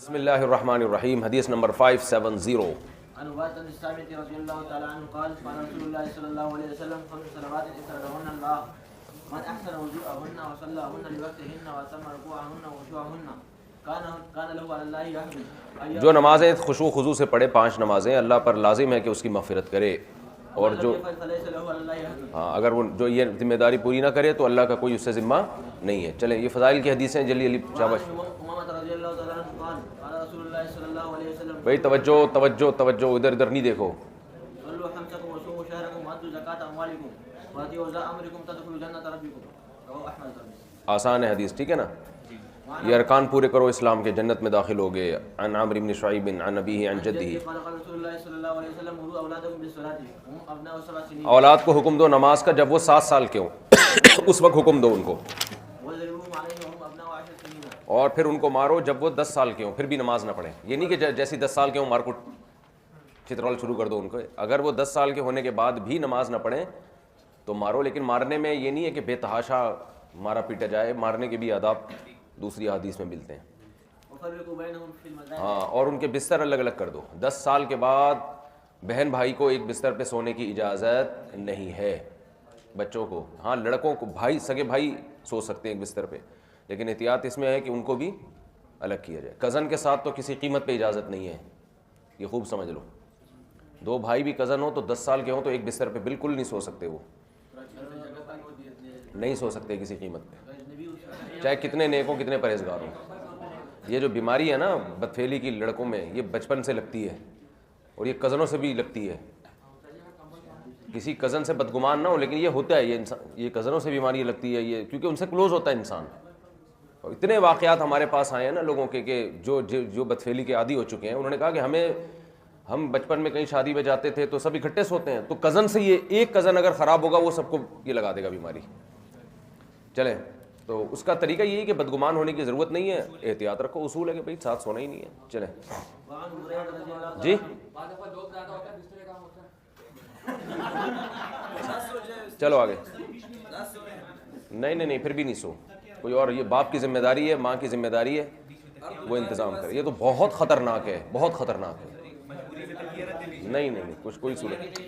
بسم اللہ الرحمن الرحیم. حدیث نمبر 570. عن عبادة بن الصامت رضي الله تعالى عنه قال قال رسول الله صلى الله عليه وسلم 5 صلوات افترضهن الله من احسن وضوءهن وصلاهن لوقتهن واتم ركوعهن وخشوعهن كان له على الله يحب. جو نمازیں خشوع خضوع سے پڑھے 5 نمازیں اللہ پر لازم ہے کہ اس کی مغفرت کرے، اور جو اگر وہ جو یہ ذمہ داری پوری نہ کرے تو اللہ کا کوئی اس سے ذمہ نہیں ہے. چلیں یہ فضائل کی حدیثیں جلدی جلدی شاباش. بھائی توجہ توجہ توجہ، ادھر ادھر نہیں دیکھو. آسان ہے حدیث، ٹھیک ہے نا. یہ ارکان پورے کرو اسلام کے، جنت میں داخل ہو گئے. عن عمرو بن شعیب عن ابیہ عن جدہ. اولاد کو حکم دو نماز کا جب وہ 7 سال کے ہوں اس وقت حکم دو ان کو، اور پھر ان کو مارو جب وہ 10 سال کے ہوں، پھر بھی نماز نہ پڑھیں. یہ نہیں کہ جیسی 10 سال کے ہوں مار کو چترول شروع کر دو ان کو. اگر وہ 10 سال کے ہونے کے بعد بھی نماز نہ پڑھیں تو مارو، لیکن مارنے میں یہ نہیں ہے کہ بے تحاشا مارا پیٹا جائے. مارنے کے بھی آداب دوسری حدیث میں ملتے ہیں. ہاں، اور ان کے بستر الگ الگ کر دو. 10 سال کے بعد بہن بھائی کو ایک بستر پہ سونے کی اجازت نہیں ہے بچوں کو. ہاں لڑکوں کو بھائی سگے بھائی سو سکتے ہیں ایک بستر پہ، لیکن احتیاط اس میں ہے کہ ان کو بھی الگ کیا جائے. کزن کے ساتھ تو کسی قیمت پہ اجازت نہیں ہے، یہ خوب سمجھ لو. 2 بھائی بھی کزن ہو تو 10 سال کے ہوں تو ایک بستر پہ بالکل نہیں سو سکتے. وہ نہیں سو سکتے کسی قیمت پہ، چاہے کتنے نیک ہوں کتنے پرہیزگار ہوں. یہ جو بیماری ہے نا بدفعلی کی لڑکوں میں، یہ بچپن سے لگتی ہے اور یہ کزنوں سے بھی لگتی ہے. کسی کزن سے بدگمان نہ ہو، لیکن یہ ہوتا ہے. یہ انسان، یہ کزنوں سے بیماری لگتی ہے یہ کیونکہ ان سے کلوز ہوتا ہے انسان. اور اتنے واقعات ہمارے پاس آئے ہیں نا لوگوں کے کہ جو بدفعلی کے عادی ہو چکے ہیں. انہوں نے کہا کہ ہم بچپن میں کہیں شادی میں جاتے تھے تو سب اکٹھے سوتے ہیں، تو کزن سے یہ ایک کزن اگر خراب ہوگا وہ سب کو یہ لگا دے گا بیماری. چلیں، تو اس کا طریقہ یہی کہ بدگمان ہونے کی ضرورت نہیں ہے، احتیاط رکھو. اصول ہے کہ بھائی ساتھ سونا ہی نہیں ہے. چلیں جی، چلو آگے. نہیں پھر بھی نہیں سو کوئی اور. یہ باپ کی ذمہ داری ہے، ماں کی ذمہ داری ہے، وہ انتظام کرے. یہ تو بہت خطرناک ہے، بہت خطرناک ہے. نہیں کچھ کوئی صورت.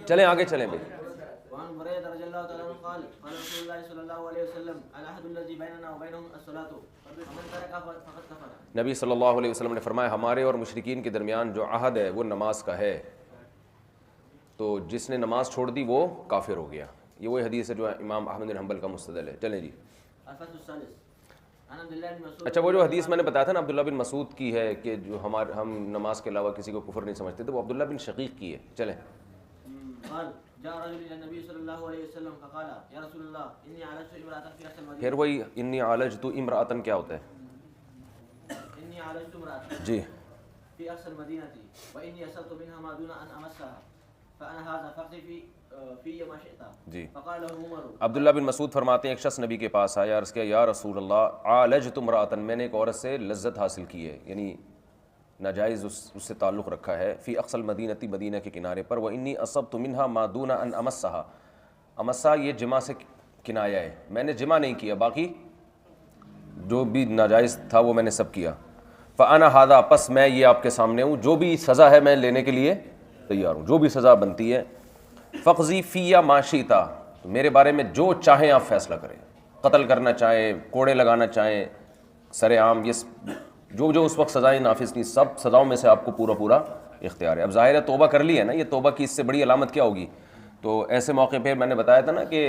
چلیں آگے چلیں بھائی. وعن بريدة رضي الله تعالى عنه قال قال رسول الله صلى الله عليه وسلم العهد الذي بيننا وبينهم الصلاة فمن تركها فقد كفر. نبی صلی اللہ علیہ وسلم نے فرمایا ہمارے اور مشرکین کے درمیان جو عہد ہے وہ نماز کا ہے، تو جس نے نماز چھوڑ دی وہ کافر ہو گیا. یہ وہی حدیث ہے جو امام احمد بن حنبل کا مستدل ہے. چلیں جی. الفصل الثالث عن عبد الله بن مسعود. اچھا، وہ جو حدیث میں نے بتایا تھا نا عبداللہ بن مسعود کی ہے کہ جو ہم نماز کے علاوہ کسی کو کفر نہیں سمجھتے تھے، وہ عبداللہ بن شقیق کی ہے. چلیں. قال جاء رجل الى النبي صلی اللہ علیہ وسلم فقال یا رسول اللہ انی عالجت امرأة في اقصى المدینہ. پھر وہی انی عالجت امرأة کیا ہوتا ہے؟ انی عالجت امرأة جی. في اقصى المدینہ وانی اصبت منها ما دون ان امسها فانا هذا فقط في ما شئت. جی. فقال له عمر. عبداللہ بن مسعود فرماتے ہیں ایک شخص نبی کے پاس آیا، عرض کیا یا رسول اللہ عالجت امرأة، میں نے ایک عورت سے لذت حاصل کی ہے، یعنی ناجائز اس سے تعلق رکھا ہے. فی اقصى المدینہ، مدینہ کے کنارے پر. وانی اصبت منها ما دون ان امسها، امسا یہ جمع سے کنایا ہے، میں نے جمع نہیں کیا، باقی جو بھی ناجائز تھا وہ میں نے سب کیا. فانا ھذا، پس میں یہ آپ کے سامنے ہوں، جو بھی سزا ہے میں لینے کے لیے تیار ہوں، جو بھی سزا بنتی ہے. فقضی فی ما شئت، میرے بارے میں جو چاہیں آپ فیصلہ کریں. قتل کرنا چاہیں، کوڑے لگانا چاہیں، سر عام، یہ جو اس وقت سزائیں نافذ تھیں سب سزاؤں میں سے آپ کو پورا اختیار ہے. اب ظاہر ہے توبہ کر لی ہے نا، یہ توبہ کی اس سے بڑی علامت کیا ہوگی؟ تو ایسے موقع پہ میں نے بتایا تھا نا کہ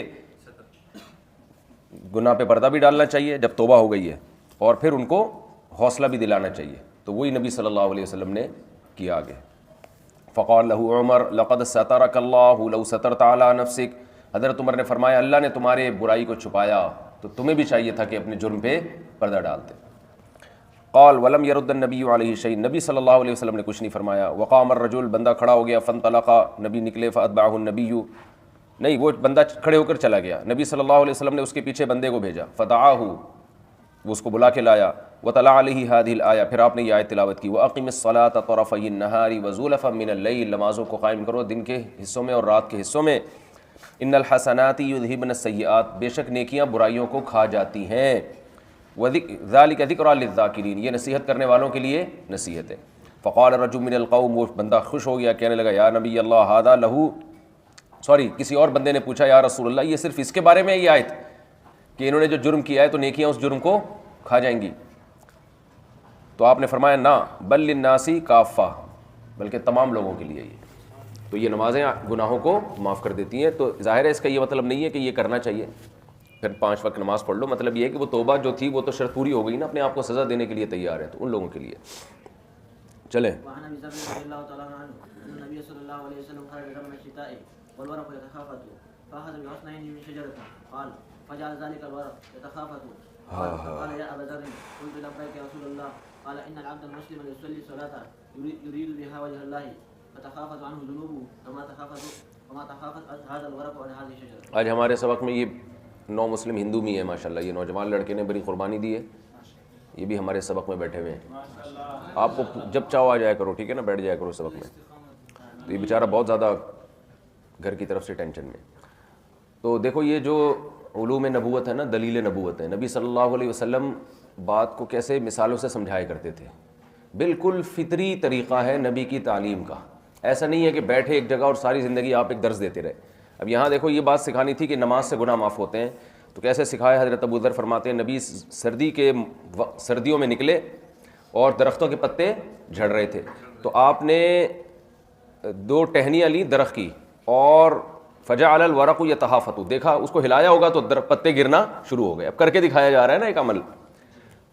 گناہ پہ پردہ بھی ڈالنا چاہیے جب توبہ ہو گئی ہے، اور پھر ان کو حوصلہ بھی دلانا چاہیے. تو وہی نبی صلی اللہ علیہ وسلم نے کیا آگے. فقال له عمر لقد سترك الله لو سترت على نفسك، حضرت عمر نے فرمایا اللہ نے تمہارے برائی کو چھپایا تو تمہیں بھی چاہیے تھا کہ اپنے جرم پہ پردہ ڈالتے. قال ولم يرد النبي عليه شيء، نبی صلی اللہ علیہ وسلم نے کچھ نہیں فرمایا. وقام الرجل، بندہ کھڑا ہو گیا. فانطلق، نبی نکلے. فاتبعه النبي، نہیں وہ بندہ کھڑے ہو کر چلا گیا، نبی صلی اللہ علیہ وسلم نے اس کے پیچھے بندے کو بھیجا. فدعاه، وہ اس کو بلا کے لایا. وطلع علیہ هذه الآیہ، پھر آپ نے یہ آیت تلاوت کی. واقم الصلاة طرفی النہار وزلفا من اللیل، نمازوں کو قائم کرو دن کے حصوں میں اور رات کے حصوں میں. ان الحسنات یذہبن السیئات، بے شک نیکیاں برائیوں کو کھا جاتی ہیں. ذالک ذکریٰ للذاکرین، یہ نصیحت کرنے والوں کے لیے نصیحت ہے۔ فقال رجل من القوم، وہ بندہ خوش ہو گیا، کہنے لگا یا نبی اللہ ھذا لہو، کسی اور بندے نے پوچھا یا رسول اللہ یہ صرف اس کے بارے میں یہ آیت کہ انہوں نے جو جرم کیا ہے تو نیکیاں اس جرم کو کھا جائیں گی؟ تو آپ نے فرمایا نہ، بل للناس کافہ، بلکہ تمام لوگوں کے لیے یہ، تو یہ نمازیں گناہوں کو معاف کر دیتی ہیں۔ تو ظاہر ہے اس کا یہ مطلب نہیں ہے کہ یہ کرنا چاہیے پھر 5 وقت نماز پڑھ لو، مطلب یہ ہے کہ وہ توبہ جو تھی وہ تو شرط پوری ہو گئی نا، اپنے آپ کو سزا دینے کے لیے تیار ہے، تو ان لوگوں کے لیے چلیں۔ وعن ابي ذر رضي الله تعالى عنه ان النبي صلى الله عليه وسلم خرج من الشتاء والورق يتخافت فاخذ بغصنين من شجره قال فجعل ذلك الورق يتخافت قال يا ابا ذر قلت لبيك يا رسول الله قال ان العبد المسلم يصلي صلاه يريد بها وجه الله فتخافت عنه ذنوبه كما تخافت هذا الورق عن هذه الشجره۔ آج ہمارے سبق میں یہ 9 مسلم ہندو بھی ہیں ماشاءاللہ، یہ نوجوان لڑکے نے بڑی قربانی دی ہے، یہ بھی ہمارے سبق میں بیٹھے ہوئے ہیں۔ آپ کو جب چاہو آ جایا کرو، ٹھیک ہے نا، بیٹھ جایا کرو سبق میں۔ تو یہ بیچارہ بہت زیادہ گھر کی طرف سے ٹینشن میں۔ تو دیکھو یہ جو علوم نبوت ہے نا، دلیل نبوت ہے، نبی صلی اللہ علیہ وسلم بات کو کیسے مثالوں سے سمجھایا کرتے تھے، بالکل فطری طریقہ ہے نبی کی تعلیم کا۔ ایسا نہیں ہے کہ بیٹھے ایک جگہ اور ساری زندگی آپ ایک درس دیتے رہے۔ اب یہاں دیکھو یہ بات سکھانی تھی کہ نماز سے گناہ معاف ہوتے ہیں، تو کیسے سکھایا؟ حضرت ابو ذر فرماتے ہیں نبی سردیوں میں نکلے اور درختوں کے پتے جھڑ رہے تھے، تو آپ نے 2 ٹہنیاں لی درخت کی اور فجعل الورق یتہافت، دیکھا اس کو ہلایا ہوگا تو پتے گرنا شروع ہو گئے۔ اب کر کے دکھایا جا رہا ہے نا ایک عمل۔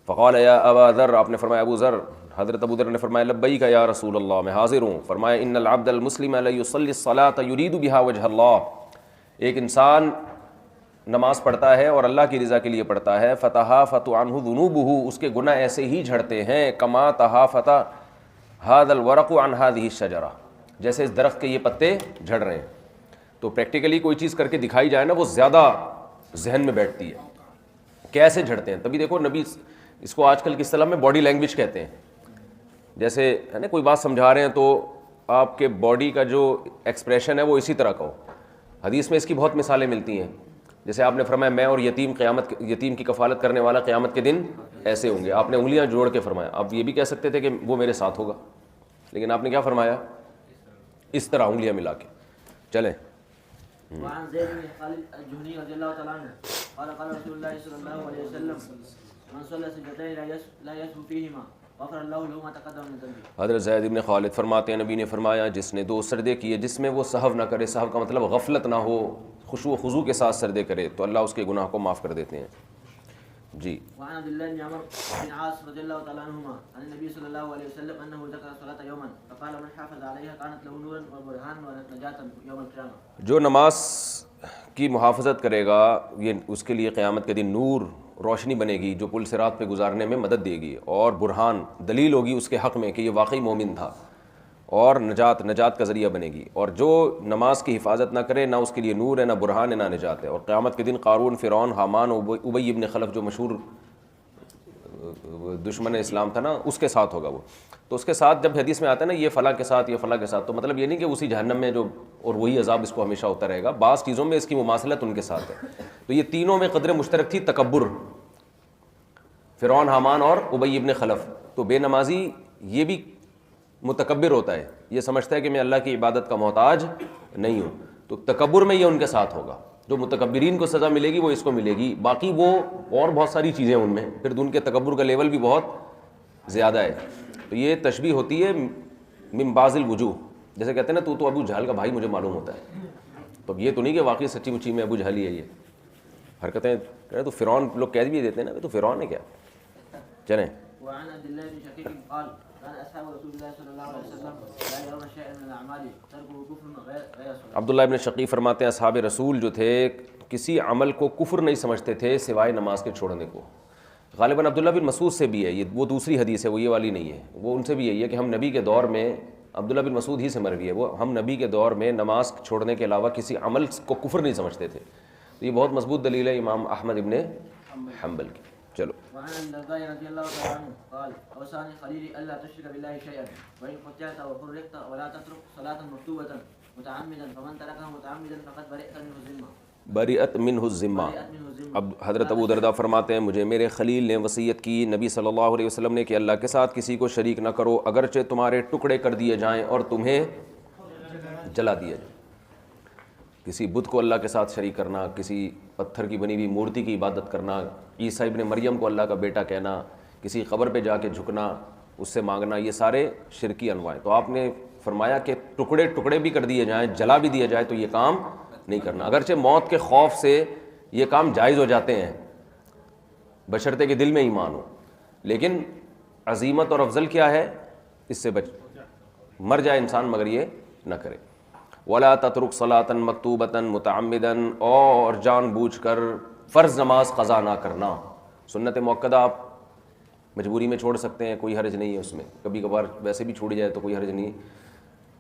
فقال یا ابا ذر، آپ نے فرمایا ابو ذر، حضرت ابو ذر نے فرمایا لبیک یا رسول اللہ، میں حاضر ہوں۔ فرمایا ان العبد المسلم لیصلی الصلاۃ یرید بها وجہ اللہ، ایک انسان نماز پڑھتا ہے اور اللہ کی رضا کے لیے پڑھتا ہے، فتحافت عنہ ذنوبہ، اس کے گناہ ایسے ہی جھڑتے ہیں، کما تحافت ھذا الورق عن ھذہ الشجرہ، جیسے اس درخت کے یہ پتے جھڑ رہے ہیں۔ تو پریکٹیکلی کوئی چیز کر کے دکھائی جائے نا، وہ زیادہ ذہن میں بیٹھتی ہے، کیسے جھڑتے ہیں۔ تبھی دیکھو نبی اس کو آج کل کی اصطلاح میں باڈی لینگویج کہتے ہیں، جیسے ہے نا کوئی بات سمجھا رہے ہیں تو آپ کے باڈی کا جو ایکسپریشن ہے وہ اسی طرح کا ہو۔ حدیث میں اس کی بہت مثالیں ملتی ہیں، جیسے آپ نے فرمایا میں اور یتیم کی کفالت کرنے والا قیامت کے دن ایسے ہوں گے، آپ نے انگلیاں جوڑ کے فرمایا۔ آپ یہ بھی کہہ سکتے تھے کہ وہ میرے ساتھ ہوگا، لیکن آپ نے کیا فرمایا؟ اس طرح انگلیاں ملا کے۔ چلیں۔ وعن زيد بن خالد الجهني رضي الله تعالى عنه قال قال رسول الله صلى الله عليه وسلم من صلى سجدتين لا يسهو فيهما غفر الله له ما تقدم من ذنبه۔ حضرت زید بن خالد فرماتے ہیں نبی نے فرمایا جس نے 2 سجدے کیے جس میں وہ سہو نہ کرے، سہو کا مطلب غفلت نہ ہو، خشوع و خضوع کے ساتھ سجدے کرے تو اللہ اس کے گناہ کو معاف کر دیتے ہیں۔ جی۔ وعن عبد الله بن عمرو بن عاص رضي الله تعالى عنهما عن النبي صلى الله عليه وسلم انه ذكر الصلاه يوما فقال من حافظ عليها كانت له نورا وبرهانا ونجاة يوم القيامه۔ جو نماز کی محافظت کرے گا یہ اس کے لیے قیامت کے دن نور، روشنی بنے گی جو پل صراط پہ گزارنے میں مدد دے گی، اور برہان، دلیل ہوگی اس کے حق میں کہ یہ واقعی مومن تھا، اور نجات کا ذریعہ بنے گی۔ اور جو نماز کی حفاظت نہ کرے، نہ اس کے لیے نور ہے، نہ برہان ہے، نہ نجات ہے۔ اور قیامت کے دن قارون، فرعون، حامان، ابی ابن خلف جو مشہور دشمن اسلام تھا نا، اس کے ساتھ ہوگا وہ۔ تو اس کے ساتھ جب حدیث میں آتا ہے نا یہ فلاں کے ساتھ، یہ فلاں کے ساتھ، تو مطلب یہ نہیں کہ اسی جہنم میں جو اور وہی عذاب اس کو ہمیشہ ہوتا رہے گا، بعض چیزوں میں اس کی مماثلت ان کے ساتھ ہے۔ تو یہ تینوں میں قدر مشترک تھی تکبر، فرعون، حامان اور ابی ابن خلف۔ تو بے نمازی یہ بھی متکبر ہوتا ہے، یہ سمجھتا ہے کہ میں اللہ کی عبادت کا محتاج نہیں ہوں، تو تکبر میں یہ ان کے ساتھ ہوگا۔ جو متکبرین کو سزا ملے گی وہ اس کو ملے گی، باقی وہ اور بہت ساری چیزیں ان میں، پھر ان کے تکبر کا لیول بھی بہت زیادہ ہے۔ تو یہ تشبیہ ہوتی ہے من بعض الوجوہ، جیسے کہتے ہیں نا تو ابو جہل کا بھائی مجھے معلوم ہوتا ہے، تو یہ تو نہیں کہ واقعی سچی مچی میں ابو جہل ہی ہے۔ یہ حرکتیں تو فرعون لوگ کہہ بھی دیتے ہیں نا تو فرعون ہے کیا۔ چلیں۔ وعن عبد الله بن شقيق قال كان اصحاب رسول الله صلى الله عليه وسلم لا يرون شيئا من الاعمال تركه كفر غير صلاه۔ عبداللہ ابن شقیق فرماتے ہیں اصحاب رسول جو تھے کسی عمل کو کفر نہیں سمجھتے تھے سوائے نماز کے چھوڑنے کو۔ غالباً عبداللہ بن مسعود سے بھی ہے یہ، وہ دوسری حدیث ہے، وہ یہ والی نہیں ہے، وہ ان سے بھی یہی ہے کہ ہم نبی کے دور میں، عبداللہ بن مسعود ہی سے مروی ہے وہ، ہم نبی کے دور میں نماز چھوڑنے کے علاوہ کسی عمل کو کفر نہیں سمجھتے تھے۔ تو یہ بہت مضبوط دلیل ہے امام احمد ابن حنبل کی۔ چلو۔ وعن الدرداء رضي الله تعالى عنه قال اوصاني خليلي الا تشرك بالله شيئا وان قطعت وفرقت ولا تترك صلاه مكتوبه متعمدا فمن تركها متعمدا فقد برئت منه ذمه بریت منہ الذمہ. اب حضرت ابو درداء فرماتے ہیں مجھے میرے خلیل نے وصیت کی نبی صلی اللہ علیہ وسلم نے کہ اللہ کے ساتھ کسی کو شریک نہ کرو اگرچہ تمہارے ٹکڑے کر دیے جائیں اور تمہیں جلا دیا جائے. کسی بت کو اللہ کے ساتھ شریک کرنا, کسی پتھر کی بنی ہوئی مورتی کی عبادت کرنا, عیسیٰ ابن مریم کو اللہ کا بیٹا کہنا, کسی قبر پہ جا کے جھکنا, اس سے مانگنا, یہ سارے شرکی انواع ہیں. تو آپ نے فرمایا کہ ٹکڑے ٹکڑے بھی کر دیے جائیں, جلا بھی دیا جائے تو یہ کام نہیں کرنا. اگرچہ موت کے خوف سے یہ کام جائز ہو جاتے ہیں بشرطے کہ دل میں ایمان ہو, لیکن عظیمت اور افضل کیا ہے, اس سے مر جائے انسان مگر یہ نہ کرے. ولا تترک صلاۃ مکتوبۃ متعمدا, اور جان بوجھ کر فرض نماز قضا نہ کرنا. سنت موقدہ آپ مجبوری میں چھوڑ سکتے ہیں, کوئی حرج نہیں ہے اس میں, کبھی کبھار ویسے بھی چھوڑی جائے تو کوئی حرج نہیں,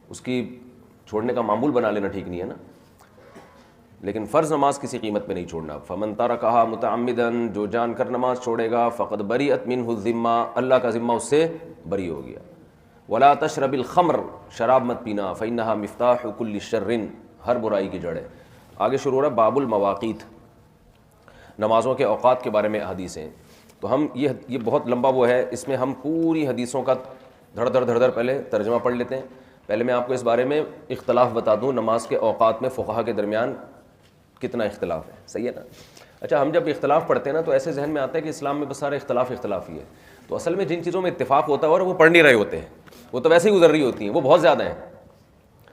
اس کی چھوڑنے کا معمول بنا لینا ٹھیک نہیں ہے نا, لیکن فرض نماز کسی قیمت پہ نہیں چھوڑنا. فمن ترکھا متعمدا, جو جان کر نماز چھوڑے گا, فقد بریت منہ الذمہ, اللہ کا ذمہ اس سے بری ہو گیا. ولا تشرب الخمر, شراب مت پینا, فانہا مفتاح کل شر, ہر برائی کی جڑ ہے. آگے شروع ہو رہا ہے باب المواقیت, نمازوں کے اوقات کے بارے میں حدیثیں. تو ہم یہ بہت لمبا وہ ہے, اس میں ہم پوری حدیثوں کا دھڑ دھڑ پہلے ترجمہ پڑھ لیتے ہیں. پہلے میں آپ کو اس بارے میں اختلاف بتا دوں, نماز کے اوقات میں فقہا کے درمیان کتنا اختلاف ہے, صحیح ہے نا. اچھا, ہم جب اختلاف پڑھتے ہیں نا تو ایسے ذہن میں آتا ہے کہ اسلام میں بس سارے اختلاف ہی ہے. تو اصل میں جن چیزوں میں اتفاق ہوتا ہے اور وہ پڑھ نہیں رہے ہوتے ہیں, وہ تو ویسے ہی گزر رہی ہوتی ہیں, وہ بہت زیادہ ہیں.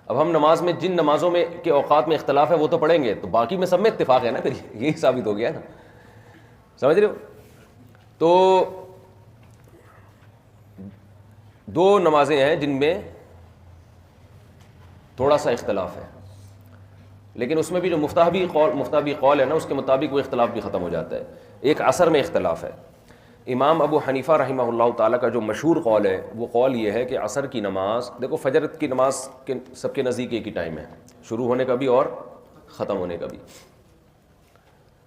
اب ہم نماز میں جن نمازوں میں کے اوقات میں اختلاف ہے وہ تو پڑھیں گے, تو باقی میں سب میں اتفاق ہے نا, پھر یہی ثابت ہو گیا نا, سمجھ رہے ہو. تو دو نمازیں ہیں جن میں تھوڑا سا اختلاف ہے, لیکن اس میں بھی جو مفتابی قول ہے نا, اس کے مطابق وہ اختلاف بھی ختم ہو جاتا ہے. ایک عصر میں اختلاف ہے. امام ابو حنیفہ رحمہ اللہ تعالیٰ کا جو مشہور قول ہے وہ قول یہ ہے کہ عصر کی نماز, دیکھو فجر کی نماز کے سب کے نزدیک ایک ہی ٹائم ہے, شروع ہونے کا بھی اور ختم ہونے کا بھی.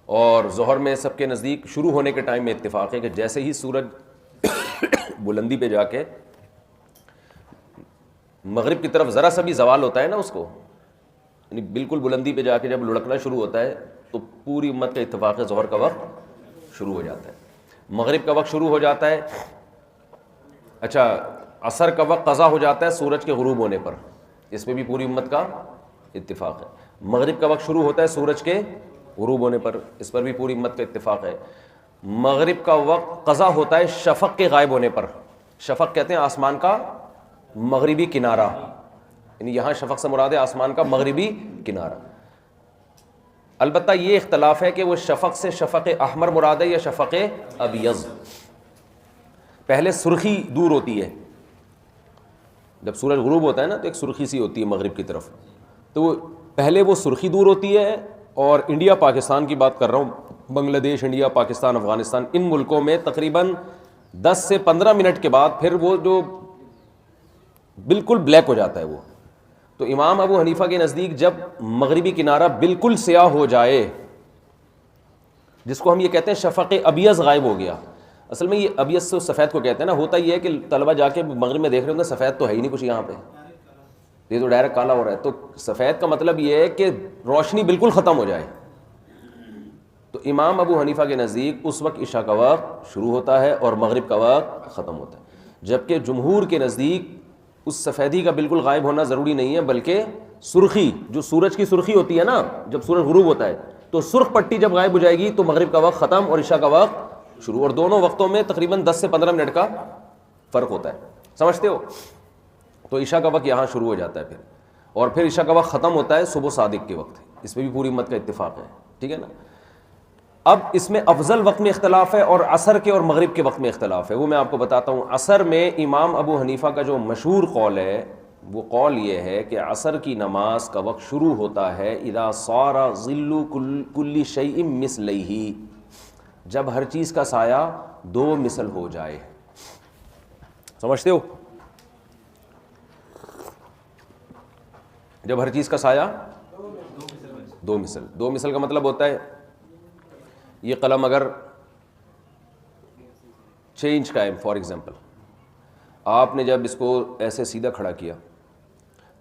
اور ظہر میں سب کے نزدیک شروع ہونے کے ٹائم میں اتفاق ہے کہ جیسے ہی سورج بلندی پہ جا کے مغرب کی طرف ذرا سا بھی زوال ہوتا ہے نا اس کو, یعنی بالکل بلندی پہ جا کے جب لڑکنا شروع ہوتا ہے تو پوری امت کا اتفاق ہے ظہر کا وقت شروع ہو جاتا ہے, مغرب کا وقت شروع ہو جاتا ہے. اچھا, عصر کا وقت قضا ہو جاتا ہے سورج کے غروب ہونے پر, اس میں بھی پوری امت کا اتفاق ہے. مغرب کا وقت شروع ہوتا ہے سورج کے غروب ہونے پر, اس پر بھی پوری امت کا اتفاق ہے. مغرب کا وقت قضا ہوتا ہے شفق کے غائب ہونے پر. شفق کہتے ہیں آسمان کا مغربی کنارہ, یعنی یہاں شفق سے مراد ہے آسمان کا مغربی کنارہ. البتہ یہ اختلاف ہے کہ وہ شفق سے شفق احمر مراد ہے یا شفق ابیض. پہلے سرخی دور ہوتی ہے, جب سورج غروب ہوتا ہے نا تو ایک سرخی سی ہوتی ہے مغرب کی طرف, تو پہلے وہ سرخی دور ہوتی ہے. اور انڈیا پاکستان کی بات کر رہا ہوں, بنگلہ دیش, انڈیا, پاکستان, افغانستان, ان ملکوں میں تقریباً 10 سے 15 منٹ کے بعد پھر وہ جو بالکل بلیک ہو جاتا ہے وہ. تو امام ابو حنیفہ کے نزدیک جب مغربی کنارہ بالکل سیاہ ہو جائے, جس کو ہم یہ کہتے ہیں شفق ابیض غائب ہو گیا, اصل میں یہ ابیض سے سفید کو کہتے ہیں نا. ہوتا یہ ہے کہ طلبہ جا کے مغرب میں دیکھ رہے ہوتے ہیں سفید تو ہے ہی نہیں کچھ یہاں پہ, یہ تو ڈائریکٹ کالا ہو رہا ہے. تو سفید کا مطلب یہ ہے کہ روشنی بالکل ختم ہو جائے. تو امام ابو حنیفہ کے نزدیک اس وقت عشاء کا وقت شروع ہوتا ہے اور مغرب کا وقت ختم ہوتا ہے. جبکہ جمہور کے نزدیک اس سفیدی کا بالکل غائب ہونا ضروری نہیں ہے, بلکہ سرخی, جو سورج کی سرخی ہوتی ہے نا جب سورج غروب ہوتا ہے, تو سرخ پٹی جب غائب ہو جائے گی تو مغرب کا وقت ختم اور عشاء کا وقت شروع. اور دونوں وقتوں میں تقریباً 10 سے 15 منٹ کا فرق ہوتا ہے, سمجھتے ہو. تو عشاء کا وقت یہاں شروع ہو جاتا ہے پھر, اور پھر عشاء کا وقت ختم ہوتا ہے صبح صادق کے وقت. اس میں بھی پوری امت کا اتفاق ہے, ٹھیک ہے نا. اب اس میں افضل وقت میں اختلاف ہے اور عصر کے اور مغرب کے وقت میں اختلاف ہے, وہ میں آپ کو بتاتا ہوں. عصر میں امام ابو حنیفہ کا جو مشہور قول ہے وہ قول یہ ہے کہ عصر کی نماز کا وقت شروع ہوتا ہے اذا صار ظل کل شیء مثلیہ, جب ہر چیز کا سایہ 2 مثل ہو جائے. سمجھتے ہو, جب ہر چیز کا سایہ 2 مثل. 2 مثل کا مطلب ہوتا ہے یہ قلم اگر 6 انچ کا ہے فار ایگزامپل, آپ نے جب اس کو ایسے سیدھا کھڑا کیا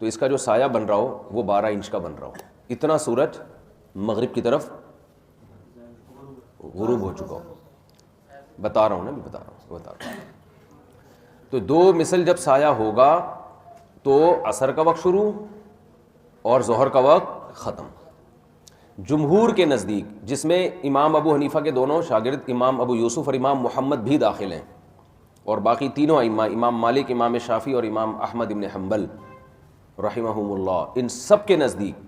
تو اس کا جو سایہ بن رہا ہو وہ 12 انچ کا بن رہا ہو. اتنا سورج مغرب کی طرف غروب ہو چکا ہو. بتا رہا ہوں نا، بتا رہا ہوں. تو 2 مثل جب سایہ ہوگا تو عصر کا وقت شروع اور ظہر کا وقت ختم. جمہور کے نزدیک، جس میں امام ابو حنیفہ کے دونوں شاگرد امام ابو یوسف اور امام محمد بھی داخل ہیں، اور باقی تینوں ائمہ امام مالک، امام شافعی اور امام احمد بن حنبل رحمہم اللہ، ان سب کے نزدیک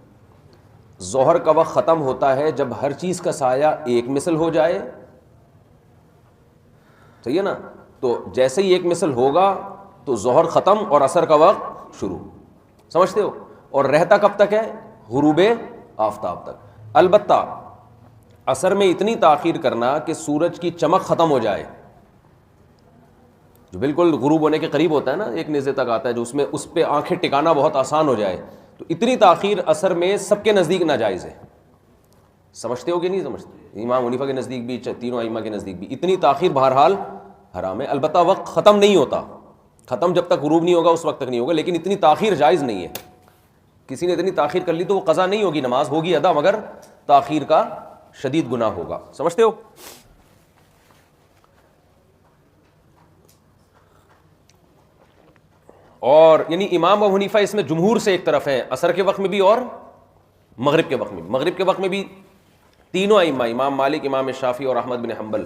ظہر کا وقت ختم ہوتا ہے جب ہر چیز کا سایہ ایک مثل ہو جائے. صحیح ہے نا؟ تو جیسے ہی ایک مثل ہوگا تو ظہر ختم اور عصر کا وقت شروع. سمجھتے ہو؟ اور رہتا کب تک ہے؟ غروب آفتاب تک. البتہ عصر میں اتنی تاخیر کرنا کہ سورج کی چمک ختم ہو جائے، جو بالکل غروب ہونے کے قریب ہوتا ہے نا، ایک نیزے تک آتا ہے، جو اس پہ آنکھیں ٹکانا بہت آسان ہو جائے، تو اتنی تاخیر عصر میں سب کے نزدیک ناجائز ہے. سمجھتے ہو کہ نہیں سمجھتے؟ امام حنیفہ کے نزدیک بھی، تینوں ائمہ کے نزدیک بھی اتنی تاخیر بہرحال حرام ہے. البتہ وقت ختم نہیں ہوتا، ختم جب تک غروب نہیں ہوگا اس وقت تک نہیں ہوگا، لیکن اتنی تاخیر جائز نہیں ہے. کسی نے اتنی تاخیر کر لی تو وہ قضا نہیں ہوگی، نماز ہوگی ادا، مگر تاخیر کا شدید گناہ ہوگا. سمجھتے ہو؟ اور یعنی امام ابو حنیفہ اس میں جمہور سے ایک طرف ہیں، عصر کے وقت میں بھی اور مغرب کے وقت میں بھی. مغرب کے وقت میں بھی تینوں ائمہ، امام مالک، امام شافعی اور احمد بن حنبل،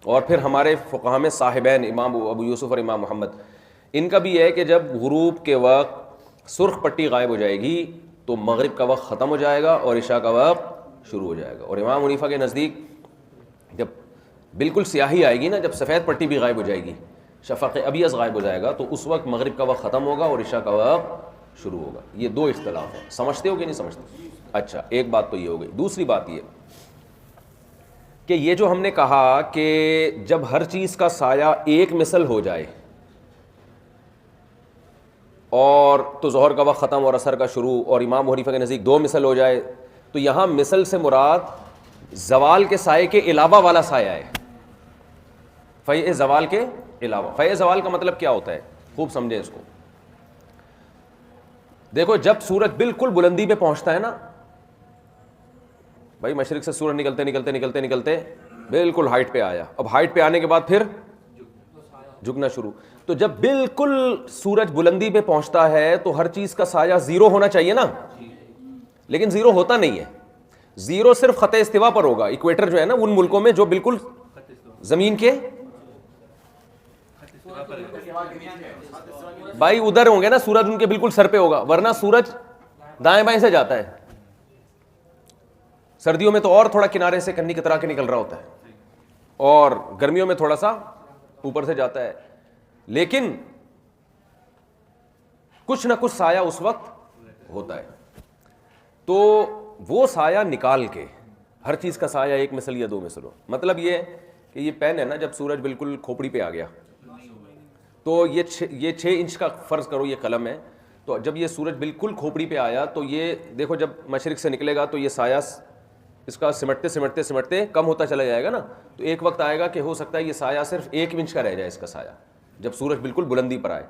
اور پھر ہمارے فقہاء میں صاحبین امام ابو یوسف اور امام محمد، ان کا بھی یہ ہے کہ جب غروب کے وقت سرخ پٹی غائب ہو جائے گی تو مغرب کا وقت ختم ہو جائے گا اور عشاء کا وقت شروع ہو جائے گا. اور امام حنیفہ کے نزدیک جب بالکل سیاہی آئے گی نا، جب سفید پٹی بھی غائب ہو جائے گی، شفق ابیض غائب ہو جائے گا، تو اس وقت مغرب کا وقت ختم ہوگا اور عشاء کا وقت شروع ہوگا. یہ 2 اختلاف ہیں. سمجھتے ہو کہ نہیں سمجھتے؟ اچھا، ایک بات تو یہ ہو گئی. دوسری بات یہ کہ یہ جو ہم نے کہا کہ جب ہر چیز کا سایہ ایک مثل ہو جائے اور تو ظہر کا وقت ختم اور عصر کا شروع، اور امام حنیفہ کے نزدیک 2 مثل ہو جائے، تو یہاں مثل سے مراد زوال کے سائے کے علاوہ والا سایہ ہے. فیء زوال کے علاوہ. فیء زوال کا مطلب کیا ہوتا ہے؟ خوب سمجھیں اس کو. دیکھو، جب سورج بالکل بلندی پہ پہنچتا ہے نا بھائی، مشرق سے سورج نکلتے نکلتے نکلتے نکلتے بالکل ہائٹ پہ آیا، اب ہائٹ پہ آنے کے بعد پھر جھکنا شروع. تو جب بالکل سورج بلندی پہ پہنچتا ہے تو ہر چیز کا سایہ 0 ہونا چاہیے نا، لیکن 0 ہوتا نہیں ہے. 0 صرف خط استوا پر ہوگا. ایکویٹر جو ہے نا، ان ملکوں میں جو بالکل زمین کے بھائی ادھر ہوں گے نا، سورج ان کے بالکل سر پہ ہوگا، ورنہ سورج دائیں بائیں سے جاتا ہے. سردیوں میں تو اور تھوڑا کنارے سے کنی کترا کے نکل رہا ہوتا ہے، اور گرمیوں میں تھوڑا سا اوپر سے جاتا ہے. لیکن کچھ نہ کچھ سایہ اس وقت ہوتا ہے. تو وہ سایہ نکال کے ہر چیز کا سایہ ایک مثل یا 2 مثل ہو. مطلب یہ کہ یہ پین ہے نا، جب سورج بالکل کھوپڑی پہ آ گیا تو یہ 6 انچ کا فرض کرو یہ قلم ہے، تو جب یہ سورج بالکل کھوپڑی پہ آیا تو یہ دیکھو جب مشرق سے نکلے گا تو یہ سایہ اس کا سمٹتے سمٹتے سمٹتے کم ہوتا چلا جائے گا نا. تو ایک وقت آئے گا کہ ہو سکتا ہے یہ سایہ صرف 1 انچ کا رہ جائے اس کا سایہ، جب سورج بالکل بلندی پر آئے.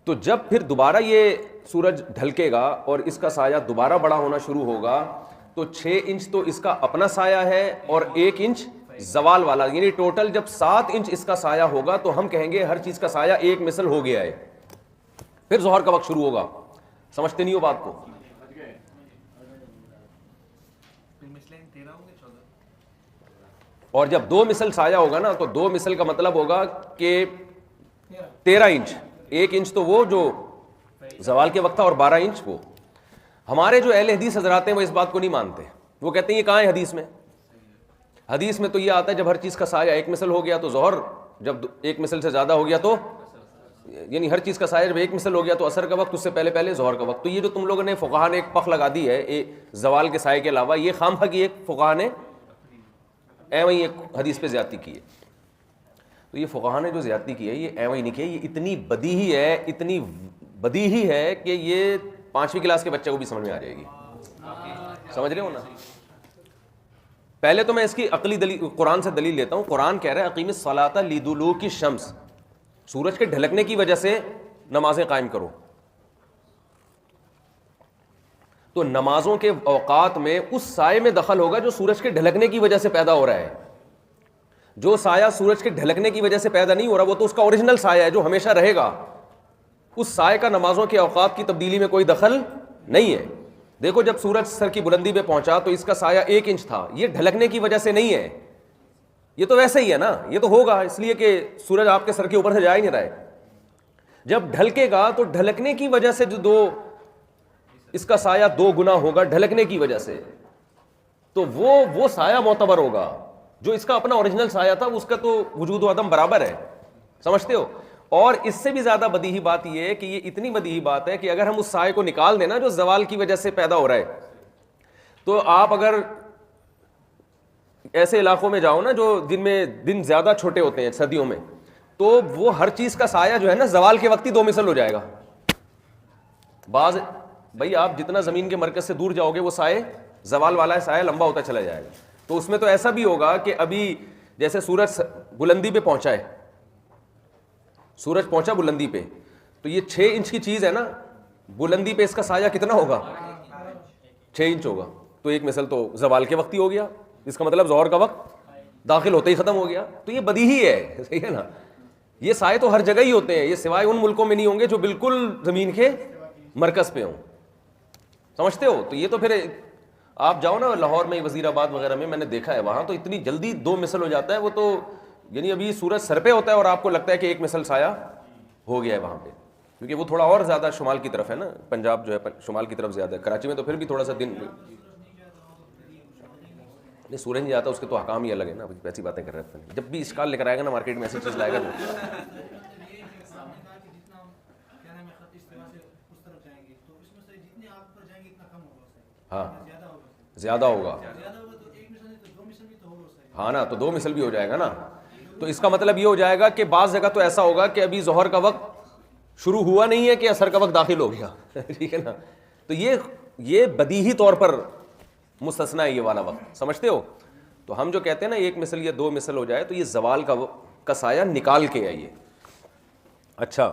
تو جب پھر دوبارہ یہ سورج ڈھلکے گا اور اس کا سایہ دوبارہ بڑا ہونا شروع ہوگا تو 6 انچ تو اس کا اپنا سایہ ہے اور 1 انچ زوال والا، یعنی ٹوٹل جب 7 انچ اس کا سایہ ہوگا تو ہم کہیں گے ہر چیز کا سایہ ایک مثل ہو گیا ہے. پھر ظہر کا وقت شروع ہوگا. سمجھتے نہیں ہو بات کو؟ اور جب 2 مثل سایہ ہوگا نا تو 2 مثل کا مطلب ہوگا کہ 13 انچ. 1 انچ تو وہ جو زوال کے وقت تھا اور 12 انچ وہ. ہمارے جو اہل حدیث حضرات ہیں وہ اس بات کو نہیں مانتے. وہ کہتے ہیں یہ کہاں ہے حدیث میں؟ حدیث میں تو یہ آتا ہے جب ہر چیز کا سایہ 1 مثل ہو گیا تو ظہر، جب 1 مثل سے زیادہ ہو گیا تو یعنی ہر چیز کا سایہ جب 1 مثل ہو گیا تو عصر کا وقت، اس سے پہلے پہلے ظہر کا وقت. تو یہ جو تم لوگوں نے فقہا نے ایک پخ لگا دی ہے زوال کے سائے کے علاوہ، یہ خام کی ایک فقہا نے ایویں ایک حدیث پہ زیادتی کی ہے. تو یہ فقہا نے جو زیادتی کی ہے یہ ایویں نہیں کی ہے، یہ اتنی بدیہی ہے، اتنی بدیہی ہے کہ یہ 5ویں کلاس کے بچے کو بھی سمجھ میں آ جائے گی. سمجھ رہے ہو نا؟ پہلے تو میں اس کی عقلی دلیل قرآن سے دلیل لیتا ہوں. قرآن کہہ رہا ہے اقیم الصلاۃ لدلوک الشمس، سورج کے ڈھلکنے کی وجہ سے نمازیں قائم کرو. تو نمازوں کے اوقات میں اس سائے میں دخل ہوگا جو سورج کے ڈھلکنے کی وجہ سے پیدا ہو رہا ہے. جو سایہ سورج کے ڈھلکنے کی وجہ سے پیدا نہیں ہو رہا وہ تو اس کا اوریجنل سایہ ہے جو ہمیشہ رہے گا. اس سائے کا نمازوں کے اوقات کی تبدیلی میں کوئی دخل نہیں ہے. دیکھو جب سورج سر کی بلندی پہ پہنچا تو اس کا سایہ 1 انچ تھا, یہ ڈھلکنے کی وجہ سے نہیں ہے, یہ تو ویسے ہی ہے نا, یہ تو ہوگا اس لیے کہ سورج آپ کے سر کے اوپر سے جا ہی نہیں رہا ہے. جب ڈھلکے گا تو ڈھلکنے کی وجہ سے جو اس کا سایہ 2 گنا ہوگا ڈھلکنے کی وجہ سے, تو وہ سایہ معتبر ہوگا. جو اس کا اپنا اوریجنل سایہ تھا اس کا تو وجود و عدم برابر ہے, سمجھتے ہو. اور اس سے بھی زیادہ بدیہی بات یہ ہے کہ یہ اتنی بدیہی بات ہے کہ اگر ہم اس سائے کو نکال دیں نا جو زوال کی وجہ سے پیدا ہو رہا ہے, تو آپ اگر ایسے علاقوں میں جاؤ نا جو جن میں دن زیادہ چھوٹے ہوتے ہیں سردیوں میں, تو وہ ہر چیز کا سایہ جو ہے نا زوال کے وقت ہی 2 مثل ہو جائے گا. بھائی آپ جتنا زمین کے مرکز سے دور جاؤ گے وہ سائے زوال والا سایہ لمبا ہوتا چلا جائے گا. تو اس میں تو ایسا بھی ہوگا کہ ابھی جیسے سورج بلندی پہ پہنچا ہے, سورج پہنچا بلندی پہ, تو یہ 6 انچ کی چیز ہے نا, بلندی پہ اس کا سایہ کتنا ہوگا 6 انچ ہوگا. تو 1 مثل تو زوال کے وقت ہی ہو گیا, اس کا مطلب ظہر کا وقت داخل ہوتے ہی ختم ہو گیا. تو یہ بدیہی ہے, صحیح ہے نا. یہ سائے تو ہر جگہ ہی ہوتے ہیں, یہ سوائے ان ملکوں میں نہیں ہوں گے جو بالکل زمین کے مرکز پہ ہوں, سمجھتے ہو. تو یہ تو پھر آپ جاؤ نا لاہور میں, وزیر آباد وغیرہ میں نے دیکھا ہے, وہاں تو اتنی جلدی 2 مثل ہو جاتا ہے. وہ تو یعنی ابھی سورج سر پہ ہوتا ہے اور آپ کو لگتا ہے کہ 1 مثل سایہ ہو گیا ہے وہاں پہ, کیونکہ وہ تھوڑا اور زیادہ شمال کی طرف ہے نا, پنجاب جو ہے شمال کی طرف زیادہ ہے. کراچی میں تو پھر بھی تھوڑا سا دن نہیں, سورج نہیں جاتا, اس کے تو حکام ہی الگ ہے نا. ویسی باتیں کر رہے ہیں, جب بھی اشکال لے کر آئے گا نا مارکیٹ میں ایسی چیز لائے گا نا. ہاں زیادہ ہوگا, ہاں نا, تو 2 مثل بھی ہو جائے گا نا. تو اس کا مطلب یہ ہو جائے گا کہ بعض جگہ تو ایسا ہوگا کہ ابھی ظہر کا وقت شروع ہوا نہیں ہے کہ عصر کا وقت داخل ہو گیا, ٹھیک ہے نا. تو یہ بدیہی طور پر مستثنا ہے یہ والا وقت, سمجھتے ہو. تو ہم جو کہتے ہیں نا 1 مثل یا 2 مثل ہو جائے, تو یہ زوال کا سایہ نکال کے ہے یہ. اچھا,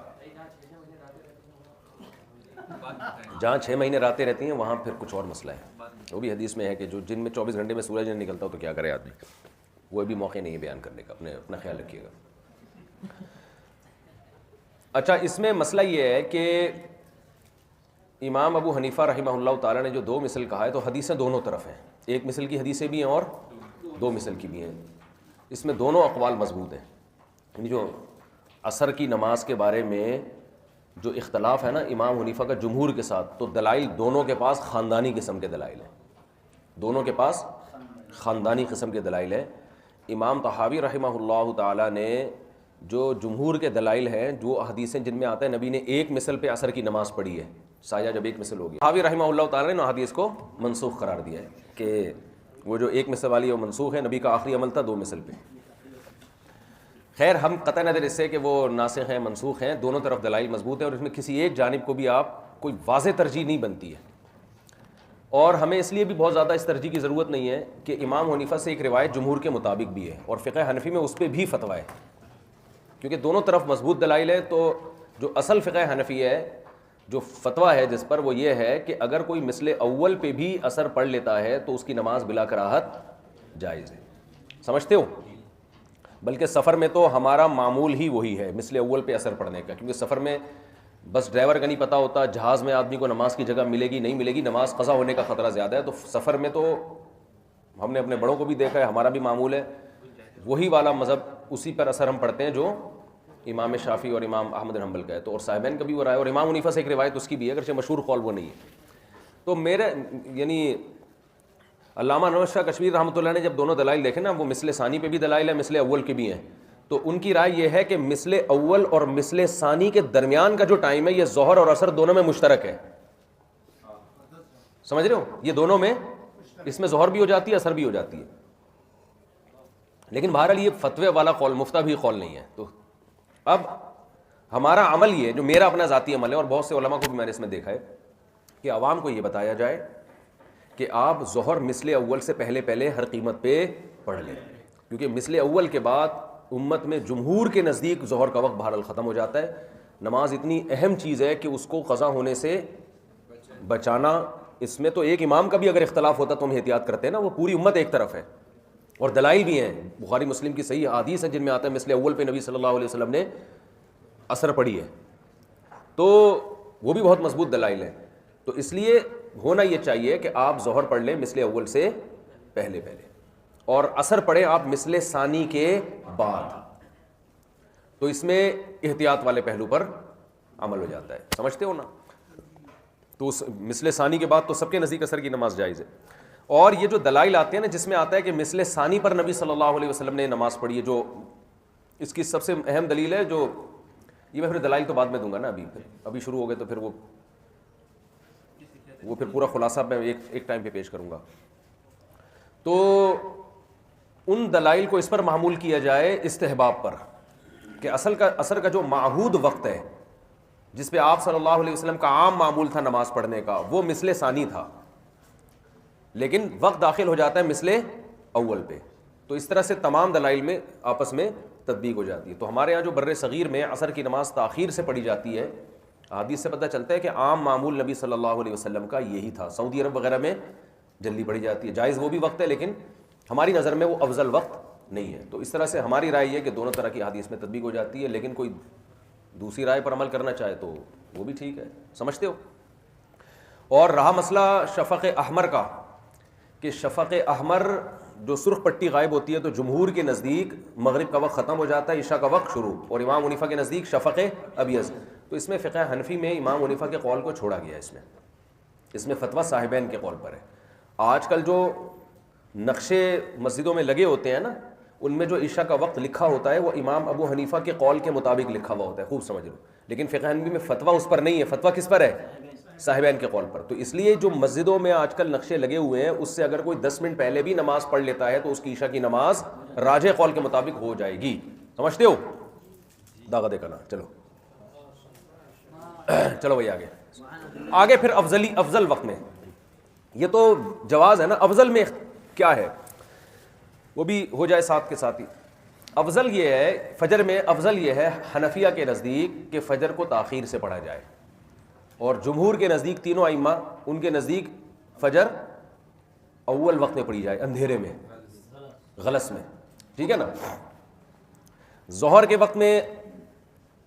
جہاں 6 مہینے راتیں رہتی ہیں وہاں پھر کچھ اور مسئلہ ہے. وہ بھی حدیث میں ہے کہ جو جن میں 24 گھنٹے میں سورج نہیں نکلتا ہو تو کیا کرے آدمی. وہ بھی موقع نہیں ہے بیان کرنے کا, اپنا خیال رکھیے گا. اچھا, اس میں مسئلہ یہ ہے کہ امام ابو حنیفہ رحمہ اللہ تعالیٰ نے جو 2 مثل کہا ہے, تو حدیثیں دونوں طرف ہیں. 1 مثل کی حدیثیں بھی ہیں اور 2 مثل کی بھی ہیں. اس میں دونوں اقوال مضبوط ہیں. یعنی جو عصر کی نماز کے بارے میں جو اختلاف ہے نا امام حنیفہ کا جمہور کے ساتھ, تو دلائل دونوں کے پاس خاندانی قسم کے دلائل ہیں. دونوں کے پاس خاندانی قسم کے دلائل ہیں. امام طحاوی رحمہ اللہ تعالیٰ نے جو جمہور کے دلائل ہیں, جو حدیثیں جن میں آتا ہے نبی نے 1 مثل پہ عصر کی نماز پڑھی ہے, سایہ جب 1 مثل ہو گیا. طحاوی رحمہ اللہ تعالیٰ نے حدیث کو منسوخ قرار دیا ہے کہ وہ جو 1 مثل والی وہ منسوخ ہے, نبی کا آخری عمل تھا 2 مثل پہ. خیر, ہم قطع نظر اس سے کہ وہ ناسخ ہیں منسوخ ہیں, دونوں طرف دلائل مضبوط ہیں, اور اس میں کسی ایک جانب کو بھی آپ کوئی واضح ترجیح نہیں بنتی ہے. اور ہمیں اس لیے بھی بہت زیادہ اس ترجیح کی ضرورت نہیں ہے کہ امام حنیفہ سے ایک روایت جمہور کے مطابق بھی ہے, اور فقہ حنفی میں اس پہ بھی فتویٰ ہے, کیونکہ دونوں طرف مضبوط دلائل ہے. تو جو اصل فقہ حنفی ہے, جو فتویٰ ہے جس پر, وہ یہ ہے کہ اگر کوئی مثل اول پہ بھی اثر پڑھ لیتا ہے تو اس کی نماز بلا کراہت جائز ہے. سمجھتے ہو. بلکہ سفر میں تو ہمارا معمول ہی وہی ہے مثل اول پہ اثر پڑنے کا, کیونکہ سفر میں بس ڈرائیور کا نہیں پتہ ہوتا, جہاز میں آدمی کو نماز کی جگہ ملے گی نہیں ملے گی, نماز قضا ہونے کا خطرہ زیادہ ہے. تو سفر میں تو ہم نے اپنے بڑوں کو بھی دیکھا ہے, ہمارا بھی معمول ہے وہی والا مذہب, اسی پر اثر ہم پڑھتے ہیں جو امام شافعی اور امام احمد بن حنبل کا ہے. تو اور صاحبین کا بھی وہ رائے, اور امام حنیفہ سے ایک روایت اس کی بھی ہے, اگرچہ مشہور قول وہ نہیں ہے. تو میرے یعنی علامہ انور شاہ کشمیر رحمۃ اللہ نے جب دونوں دلائل دیکھے نا, وہ مثل ثانی پہ بھی دلائل ہے, مثل اول کے بھی ہیں, تو ان کی رائے یہ ہے کہ مثل اول اور مثل ثانی کے درمیان کا جو ٹائم ہے یہ ظہر اور عصر دونوں میں مشترک ہے. سمجھ رہے ہو, یہ دونوں میں, اس میں ظہر بھی ہو جاتی ہے عصر بھی ہو جاتی ہے. لیکن بہرحال یہ فتوے والا قول, مفتہ بھی قول نہیں ہے. تو اب ہمارا عمل یہ, جو میرا اپنا ذاتی عمل ہے, اور بہت سے علماء کو بھی میں نے اس میں دیکھا ہے, کہ عوام کو یہ بتایا جائے کہ آپ ظہر مثل اول سے پہلے ہر قیمت پہ پڑھ لیں, کیونکہ مثل اول کے بعد امت میں جمہور کے نزدیک ظہر کا وقت بہرحال ختم ہو جاتا ہے. نماز اتنی اہم چیز ہے کہ اس کو قضا ہونے سے بچانا اس میں تو ایک امام کا بھی اگر اختلاف ہوتا تو ہم احتیاط کرتے ہیں نا, وہ پوری امت ایک طرف ہے, اور دلائل بھی ہیں, بخاری مسلم کی صحیح حدیث ہے جن میں آتا ہے مثل اول پہ نبی صلی اللہ علیہ وسلم نے اثر پڑی ہے, تو وہ بھی بہت مضبوط دلائل ہیں. تو اس لیے ہونا یہ چاہیے کہ آپ ظہر پڑھ لیں مثل اول سے پہلے اور اثر پڑھیں آپ مثل ثانی کے بعد, تو اس میں احتیاط والے پہلو پر عمل ہو جاتا ہے, سمجھتے ہو نا. تو اس مثل ثانی کے بعد تو سب کے نزدیک اثر کی نماز جائز ہے. اور یہ جو دلائل آتے ہیں نا جس میں آتا ہے کہ مثل ثانی پر نبی صلی اللہ علیہ وسلم نے نماز پڑھی ہے, جو اس کی سب سے اہم دلیل ہے, جو یہ میں پھر دلائل تو بعد میں دوں گا نا, ابھی شروع ہو گئے تو پھر وہ پھر پورا خلاصہ میں ایک ٹائم پہ پیش کروں گا. تو ان دلائل کو اس پر معمول کیا جائے استحباب پر کہ اثر کا جو معہود وقت ہے جس پہ آپ صلی اللہ علیہ وسلم کا عام معمول تھا نماز پڑھنے کا, وہ مثل ثانی تھا, لیکن وقت داخل ہو جاتا ہے مثل اول پہ. تو اس طرح سے تمام دلائل میں آپس میں تطبیق ہو جاتی ہے. تو ہمارے یہاں جو بر صغیر میں عصر کی نماز تاخیر سے پڑھی جاتی ہے, حدیث سے پتہ چلتا ہے کہ عام معمول نبی صلی اللہ علیہ وسلم کا یہی تھا. سعودی عرب وغیرہ میں جلدی پڑھی جاتی ہے, جائز وہ بھی وقت ہے, لیکن ہماری نظر میں وہ افضل وقت نہیں ہے. تو اس طرح سے ہماری رائے یہ کہ دونوں طرح کی حدیث میں تطبیق ہو جاتی ہے, لیکن کوئی دوسری رائے پر عمل کرنا چاہے تو وہ بھی ٹھیک ہے, سمجھتے ہو. اور رہا مسئلہ شفق احمر کا, کہ شفق احمر جو سرخ پٹی غائب ہوتی ہے تو جمہور کے نزدیک مغرب کا وقت ختم ہو جاتا ہے, عشاء کا وقت شروع, اور امام حنیفہ کے نزدیک شفق ابیض. تو اس میں فقہ حنفی میں امام حنیفہ کے قول کو چھوڑا گیا ہے, اس میں فتویٰ صاحبین کے قول پر ہے. آج کل جو نقشے مسجدوں میں لگے ہوتے ہیں نا, ان میں جو عشاء کا وقت لکھا ہوتا ہے وہ امام ابو حنیفہ کے قول کے مطابق لکھا ہوا ہوتا ہے, خوب سمجھ لو. لیکن فقہ حنفی میں فتویٰ اس پر نہیں ہے, فتویٰ کس پر ہے؟ صاحبین کے قول پر. تو اس لیے جو مسجدوں میں آج کل نقشے لگے ہوئے ہیں اس سے اگر کوئی 10 منٹ پہلے بھی نماز پڑھ لیتا ہے تو اس کی عشاء کی نماز راجح قول کے مطابق ہو جائے گی, سمجھتے ہو. داغا دے کرنا. چلو بھائی آگے پھر افضل وقت میں, یہ تو جواز ہے نا, افضل میں کیا ہے وہ بھی ہو جائے ساتھ کے ساتھ ہی. افضل یہ ہے, فجر میں افضل یہ ہے حنفیہ کے نزدیک کہ فجر کو تاخیر سے پڑھا جائے, اور جمہور کے نزدیک تینوں ائمہ ان کے نزدیک فجر اول وقت میں پڑھی جائے, اندھیرے میں, غلس میں, ٹھیک ہے نا. ظہر کے وقت میں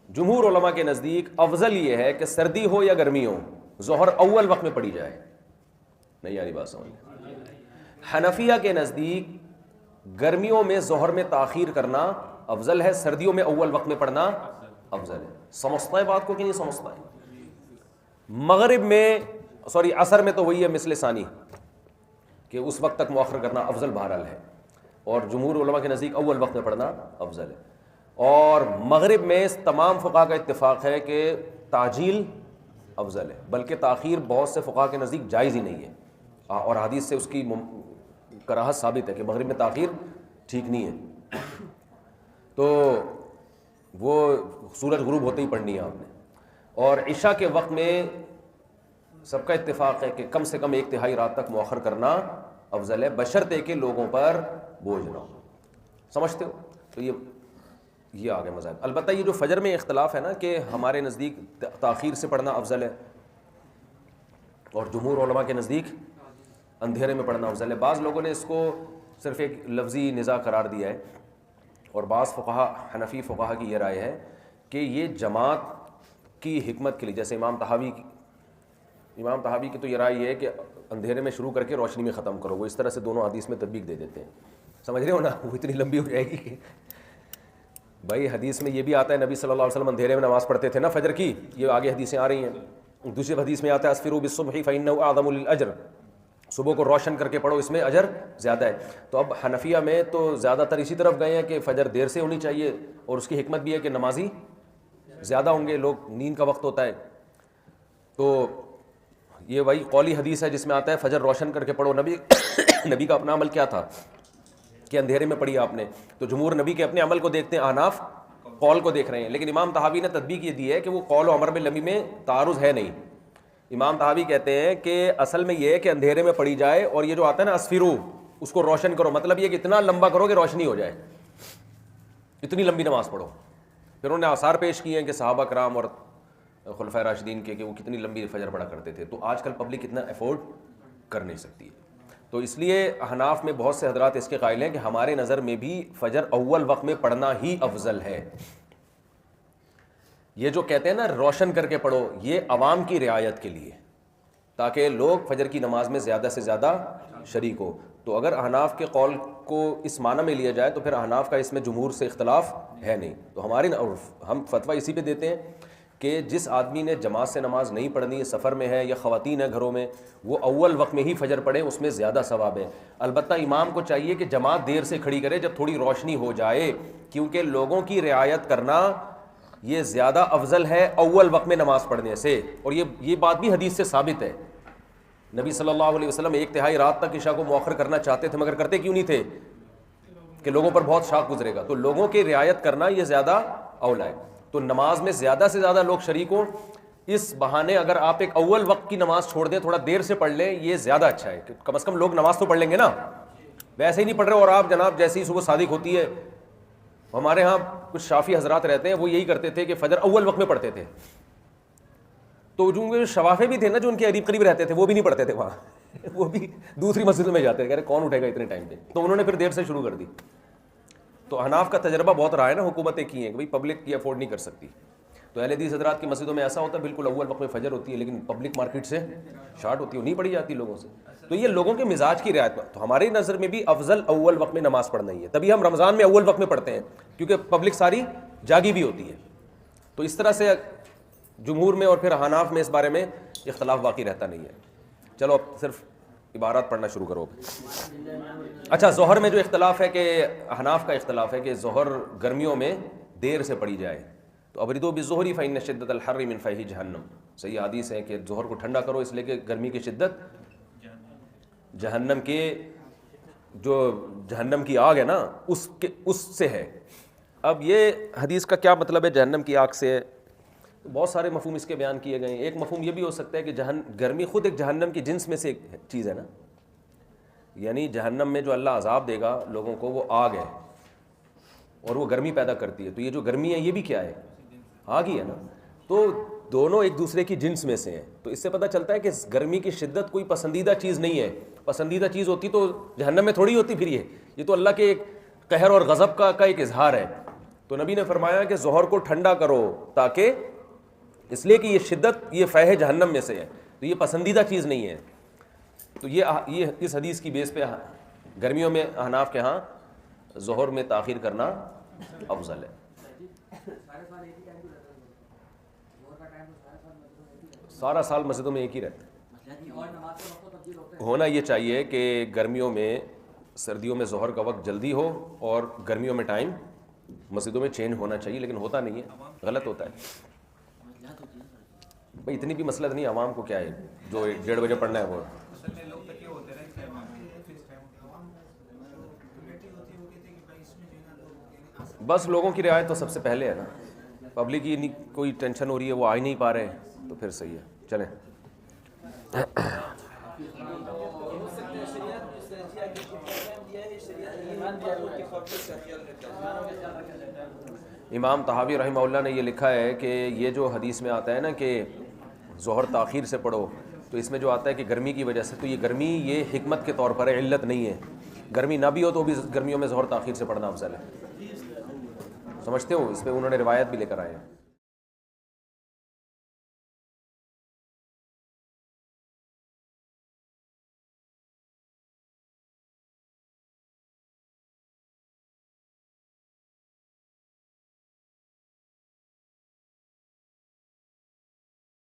جمہور علماء کے نزدیک افضل یہ ہے کہ سردی ہو یا گرمی ہو ظہر اول وقت میں پڑھی جائے. نہیں یاری بات سمجھ. حنفیہ کے نزدیک گرمیوں میں ظہر میں تاخیر کرنا افضل ہے, سردیوں میں اول وقت میں پڑھنا افضل ہے. سمجھتا ہے بات کو کہ نہیں سمجھتا ہے؟ مغرب میں عصر میں تو وہی ہے مثل ثانی کہ اس وقت تک مؤخر کرنا افضل بہرحال ہے, اور جمہور علماء کے نزدیک اول وقت میں پڑھنا افضل ہے. اور مغرب میں تمام فقہاء کا اتفاق ہے کہ تعجیل افضل ہے, بلکہ تاخیر بہت سے فقہاء کے نزدیک جائز ہی نہیں ہے, اور حدیث سے اس کی کراہت ثابت ہے کہ مغرب میں تاخیر ٹھیک نہیں ہے. تو وہ سورج غروب ہوتے ہی پڑھنی ہے آپ نے. اور عشاء کے وقت میں سب کا اتفاق ہے کہ کم سے کم 1/3 رات تک مؤخر کرنا افضل ہے, بشرطے کہ لوگوں پر بوجھ نہ ہو, سمجھتے ہو. تو یہ آگے مذاہب. البتہ یہ جو فجر میں اختلاف ہے نا کہ ہمارے نزدیک تاخیر سے پڑھنا افضل ہے اور جمہور علماء کے نزدیک اندھیرے میں پڑھنا افضل ہے. بعض لوگوں نے اس کو صرف ایک لفظی نزاع قرار دیا ہے, اور بعض فقہا حنفی فقہا کی یہ رائے ہے کہ یہ جماعت کی حکمت کے لیے, جیسے امام طحاوی کی تو یہ رائے یہ ہے کہ اندھیرے میں شروع کر کے روشنی میں ختم کرو, وہ اس طرح سے دونوں حدیث میں تطبیق دے دیتے ہیں, سمجھ رہے ہو نا. وہ اتنی لمبی ہو جائے گی کہ بھائی حدیث میں یہ بھی آتا ہے نبی صلی اللہ علیہ وسلم اندھیرے میں نماز پڑھتے تھے نا فجر کی, یہ آگے حدیثیں آ رہی ہیں. دوسری حدیث میں آتا ہے اسفروا بالصبح فإنه أعظم للأجر, صبح کو روشن کر کے پڑھو اس میں اجر زیادہ ہے. تو اب حنفیہ میں تو زیادہ تر اسی طرف گئے ہیں کہ فجر دیر سے ہونی چاہیے, اور اس کی حکمت بھی ہے کہ نمازی زیادہ ہوں گے, لوگ نیند کا وقت ہوتا ہے. تو یہ وہی قولی حدیث ہے جس میں آتا ہے فجر روشن کر کے پڑھو. نبی کا اپنا عمل کیا تھا کہ اندھیرے میں پڑھی آپ نے, تو جمہور نبی کے اپنے عمل کو دیکھتے ہیں, احناف قول کو دیکھ رہے ہیں. لیکن امام طحاوی نے تطبیق یہ دی ہے کہ وہ قول و امر میں لمبی میں تعارض ہے نہیں. امام طحاوی کہتے ہیں کہ اصل میں یہ ہے کہ اندھیرے میں پڑھی جائے, اور یہ جو آتا ہے نا اسفرو, اس کو روشن کرو, مطلب یہ کہ اتنا لمبا کرو کہ روشنی ہو جائے, اتنی لمبی نماز پڑھو. پھر انہوں نے آثار پیش کیے ہیں کہ صحابہ کرام اور خلفائے راشدین کے کہ وہ کتنی لمبی فجر پڑھا کرتے تھے، تو آج کل پبلک اتنا افورڈ کر نہیں سکتی ہے. تو اس لیے احناف میں بہت سے حضرات اس کے قائل ہیں کہ ہمارے نظر میں بھی فجر اول وقت میں پڑھنا ہی افضل ہے. یہ جو کہتے ہیں نا روشن کر کے پڑھو، یہ عوام کی رعایت کے لیے، تاکہ لوگ فجر کی نماز میں زیادہ سے زیادہ شریک ہو. تو اگر احناف کے قول کو اس معنی میں لیا جائے تو پھر احناف کا اس میں جمہور سے اختلاف ہے نہیں. تو ہم فتویٰ اسی پہ دیتے ہیں کہ جس آدمی نے جماعت سے نماز نہیں پڑھنی ہے، سفر میں ہے یا خواتین ہیں گھروں میں، وہ اول وقت میں ہی فجر پڑھیں، اس میں زیادہ ثواب ہے. البتہ امام کو چاہیے کہ جماعت دیر سے کھڑی کرے جب تھوڑی روشنی ہو جائے، کیونکہ لوگوں کی رعایت کرنا یہ زیادہ افضل ہے اول وقت میں نماز پڑھنے سے. اور یہ بات بھی حدیث سے ثابت ہے. نبی صلی اللہ علیہ وسلم 1/3 رات تک عشاء کو مؤخر کرنا چاہتے تھے، مگر کرتے کیوں نہیں تھے؟ کہ لوگوں پر بہت شاق گزرے گا. تو لوگوں کی رعایت کرنا یہ زیادہ اولا ہے. تو نماز میں زیادہ سے زیادہ لوگ شریک ہوں. اس بہانے اگر آپ ایک اول وقت کی نماز چھوڑ دیں، تھوڑا دیر سے پڑھ لیں، یہ زیادہ اچھا ہے. کم از کم لوگ نماز تو پڑھ لیں گے نا. ویسے ہی نہیں پڑھ رہے اور آپ جناب جیسے ہی صبح صادق ہوتی ہے، ہمارے ہاں کچھ شافی حضرات رہتے ہیں، وہ یہی کرتے تھے کہ فجر اول وقت میں پڑھتے تھے. تو جو شوافے بھی تھے نا، جو ان کے قریب قریب رہتے تھے، وہ بھی نہیں پڑھتے تھے وہاں، وہ بھی دوسری مسجدوں میں جاتے تھے. کہہ رہے کون اٹھے گا اتنے ٹائم پہ؟ تو انہوں نے پھر دیر سے شروع کر دی. تو احناف کا تجربہ بہت رہا ہے نا، حکومتیں کی ہیں کہ بھائی پبلک یہ افورڈ نہیں کر سکتی. تو اہل حدیث حضرات کی مسجدوں میں ایسا ہوتا ہے بالکل اول وقت میں فجر ہوتی ہے، لیکن پبلک مارکیٹ سے شارٹ ہوتی ہے، نہیں پڑھی جاتی لوگوں سے. تو یہ لوگوں کے مزاج کی رعایت. تو ہماری نظر میں بھی افضل اول وقت میں نماز پڑھنا ہی ہے. تبھی ہم رمضان میں اول وقت میں پڑھتے ہیں، کیونکہ پبلک ساری جاگی بھی ہوتی ہے. تو اس طرح سے جمہور میں اور پھر حناف میں اس بارے میں اختلاف باقی رہتا نہیں ہے. چلو اب صرف عبارات پڑھنا شروع کرو. اچھا، ظہر میں جو اختلاف ہے کہ حناف کا اختلاف ہے کہ ظہر گرمیوں میں دیر سے پڑھی جائے. تو ابردو بالظہر فإن شدۃ الحر من فیہ جہنم. صحیح حدیث ہے کہ ظہر کو ٹھنڈا کرو، اس لیے کہ گرمی کی شدت جہنم کے جو جہنم کی آگ ہے نا اس سے ہے. اب یہ حدیث کا کیا مطلب ہے جہنم کی آگ سے؟ بہت سارے مفہوم اس کے بیان کیے گئے ہیں. ایک مفہوم یہ بھی ہو سکتا ہے کہ گرمی خود ایک جہنم کی جنس میں سے ایک چیز ہے نا، یعنی جہنم میں جو اللہ عذاب دے گا لوگوں کو وہ آگ ہے اور وہ گرمی پیدا کرتی ہے. تو یہ جو گرمی ہے یہ بھی کیا ہے؟ آگ ہی ہے نا. تو دونوں ایک دوسرے کی جنس میں سے ہیں. تو اس سے پتہ چلتا ہے کہ گرمی کی شدت کوئی پسندیدہ چیز نہیں ہے. پسندیدہ چیز ہوتی تو جہنم میں تھوڑی ہوتی. پھر یہ تو اللہ کے قہر اور غضب کا ایک اظہار ہے. تو نبی نے فرمایا کہ ظہر کو ٹھنڈا کرو، تاکہ اس لیے کہ یہ شدت یہ فیح جہنم میں سے ہے، تو یہ پسندیدہ چیز نہیں ہے. تو یہ اس حدیث کی بیس پہ گرمیوں میں احناف کے ہاں ظہر میں تاخیر کرنا افضل ہے. سارا سال مسجدوں میں ایک ہی رہتا ہے. ہونا یہ چاہیے کہ گرمیوں میں سردیوں میں ظہر کا وقت جلدی ہو اور گرمیوں میں ٹائم مسجدوں میں چینج ہونا چاہیے، لیکن ہوتا نہیں ہے، غلط ہوتا ہے. بھائی اتنی بھی مسئلہ نہیں، عوام کو کیا ہے جو 1:30 بجے پڑھنا ہے وہ. بس لوگوں کی رعایت تو سب سے پہلے ہے نا. پبلک کی کوئی ٹینشن ہو رہی ہے، وہ آ ہی نہیں پا رہے تو پھر صحیح ہے. چلیں. امام طحاوی رحمہ اللہ نے یہ لکھا ہے کہ یہ جو حدیث میں آتا ہے نا کہ ظہر تاخیر سے پڑھو، تو اس میں جو آتا ہے کہ گرمی کی وجہ سے، تو یہ گرمی یہ حکمت کے طور پر ہے، علت نہیں ہے. گرمی نہ بھی ہو تو بھی گرمیوں میں ظہر تاخیر سے پڑھنا افضل ہے. سمجھتے ہو؟ اس پہ انہوں نے روایت بھی لے کر آئے ہیں.